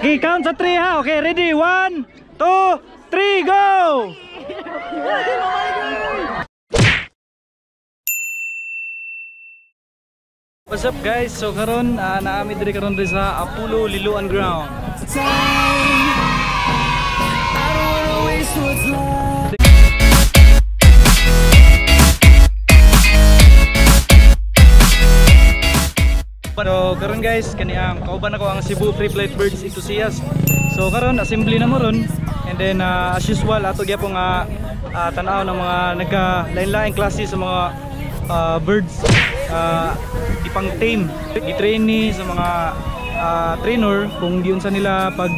Okay, count sa 3 ha. Okay, ready? 1, 2, 3, go! What's up guys? So karon naami diri karon sa Apollo Liloan Ground. So karon guys, kani ang kauban ako ang Cebu Free Flight Birds Enthusiast. So karon assembly na mo ron, and then as usual ato gyapon nga tan-aw ng mga nagka-lain-laing klase sa mga birds, ipang tame, i-train sa mga trainer kung diyon sa nila pag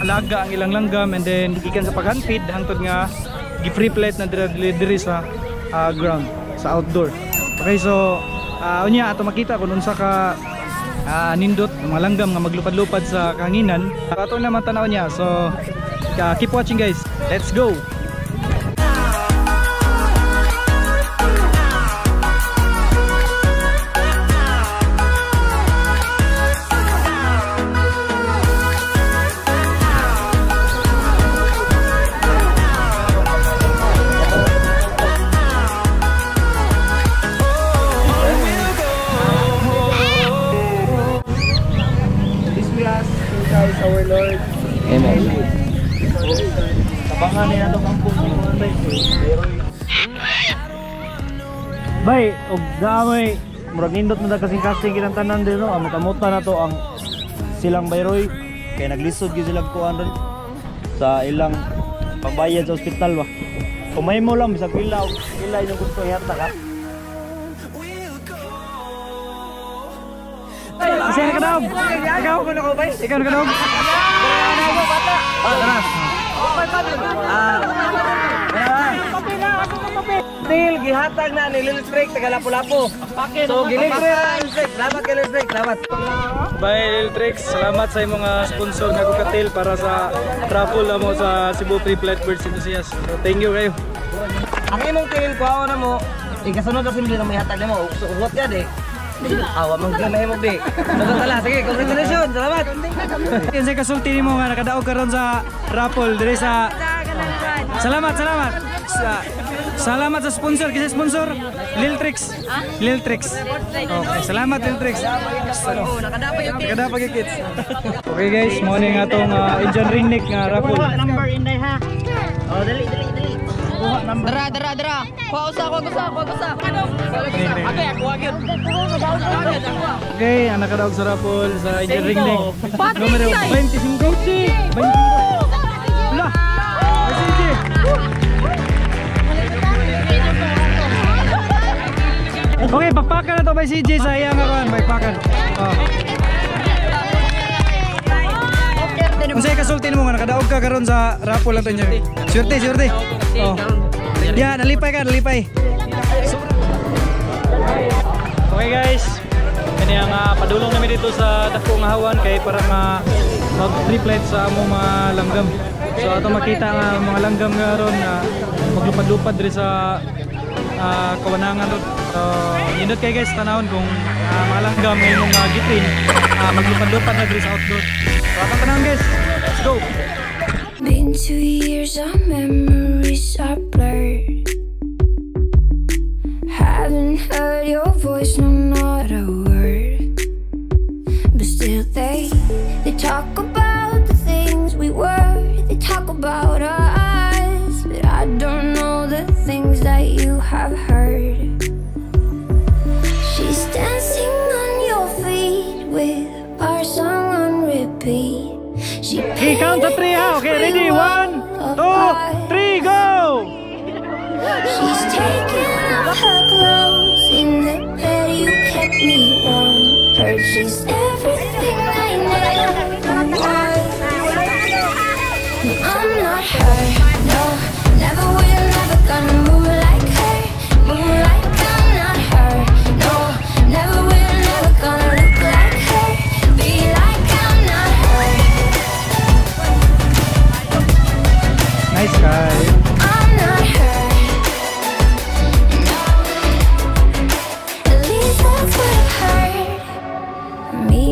alaga ang ilang langgam, and then gikan sa pag-handfeed hangtod nga gi-free flight na diri sa ground, sa outdoor. Okay, so unya ato makita kung unsa ka nindot mga langgam nga maglupad-lupad sa kahanginan. Ato naman tanaw niya. So keep watching guys. Let's go. Our Lord. Amen. Tabangan niya itong kampong mga bay, og damay murag nindot na kasing-kasing kinang tanan din no. Amot-amutan na to ang silang bayroy kay naglisod gyud sila kuan ron sa ilang pambayad sa ospital ba. Kumay mo lang bisag pila yung gusto ihata ka. Sino ka daw? Ikaw ko na ko bay? Ikaw na ka daw? Til gihatag na ni Lil Strike taga Lapu-Lapu. So gilibre Lil Strike. Salamat kay Lil Strike. Salamat. Bye Lil Trix. Salamat sa imong sponsor nga Cocktail para sa travel na mo sa Cebu Free Flight Birds Enthusiast. So thank you kayo. Ang imong tingin kuha na mo, ikasunod na simple na may hatag nimo. Ugot ya de. Awa mong gamay mo be. Nagtala sige, congratulations. Salamat. Yan sa kasulti nimo nga nakadaog karon sa raffle diri sa Salamat. Salamat sa sponsor, kasi sponsor Lil Trix. Lil Trix. Okay, salamat Lil Trix. Nakadapa yung kids. Okay guys, mo ni nga tong Indian ringneck nga raffle. Number inday ha. Oh, dali. Dara. Kuha usa. Abi ako agad. Okay, ang nakadaog sa raffle sa Indian ringneck. Numero 25. Wala. Sige. Okay, pakpakan na to by CJ sa iyang karon, pakpakan. Unsay kasulti nimo nga nakadaog ka karon sa raffle lang to niya. Swerte. Oh. Ya, nalipay. Okay guys. Kani ang padulong namin dito sa dako nga hawan kay para mag-free flight sa among mga langgam. So ato makita nga mga langgam karon na maglupad-lupad diri sa kawanangan ron. So nindot kay guys tanawon kung mga langgam may mga gitin maglupad-lupad na diri sa outdoor. So atong tanawon guys. Let's go. Been 2 years, our memories are blurred. Haven't heard your voice, no, not a word. But still they talk about the things we were. They talk about us, but I don't know the things that you have heard. She's dancing on your feet with our song on repeat. Okay, count sa 3 ha. Okay, ready? 1, 2, 3, go! She's taking off her clothes in the bed you kept me warm. Heard she's everything I never was. I'm not her, no, never will, never gonna move like her. Move like I'm not her, no, never will, never gonna look like her. Be like I'm not her. Nice guy. I'm not her. No. At least that's what I've heard. Me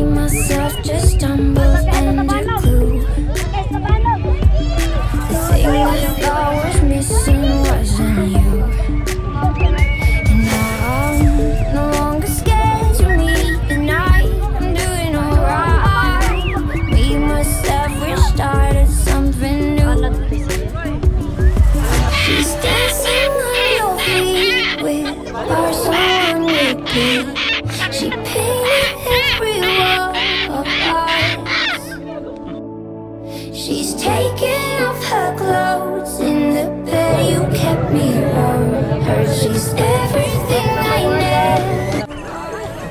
She's taking off her clothes in the bed you kept me warm. Heard she's everything I need.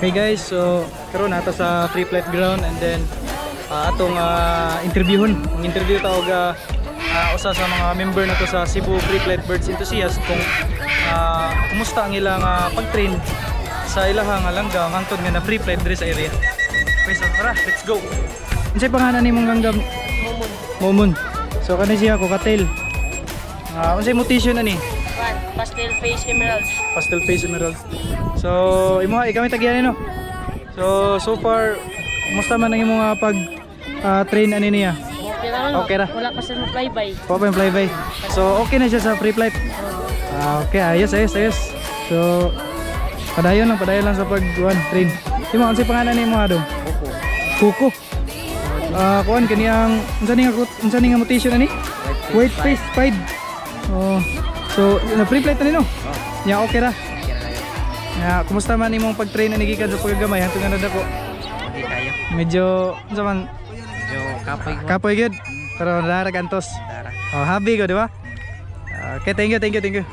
Okay guys, so karon ato sa free flight ground and then atong interviewon. Ang interview tawag usa sa mga member nato sa Cebu Free Flight Birds Enthusiast kung kumusta ang ilang pag-train sa ilahang langgam hangtod nga na free flight diri sa area. Okay, so tara, let's go. Unsay pangalan nimong langgam? Momon. So kani siya cocktail. Unsay mutation ani? Pastel face emerald. Pastel face emerald. So ikaw may tagyan no. So far kumusta man ang imong pag train ani niya? Okay ra no? Okay ra. Wala pa sa flyby. Pa pa yung flyby. So okay na siya sa free flight. Okay, ayos. So padayon lang sa train. Imo unsay pangalan nimo adong? Kuko. Kuan kaniyang unsa ni nga mutation ani? White face pied. Oh. So na free flight ani no? Ya okay ra. Ya, kumusta man imong pag-train ani gikan sa paggamay hangtod nga nadako? Hindi kayo. Medyo unsa man Medyo kapoy ko. kapoy gud. Pero naragantos. Tara. Oh, happy ko, di ba? Okay, thank you.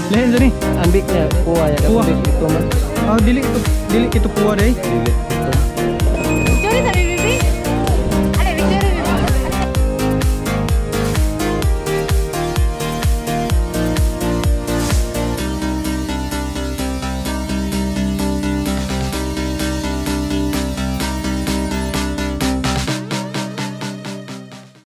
Lain diri. Ambik niya, kuha ya. Kuha. Ito man. Dili ito puwa day.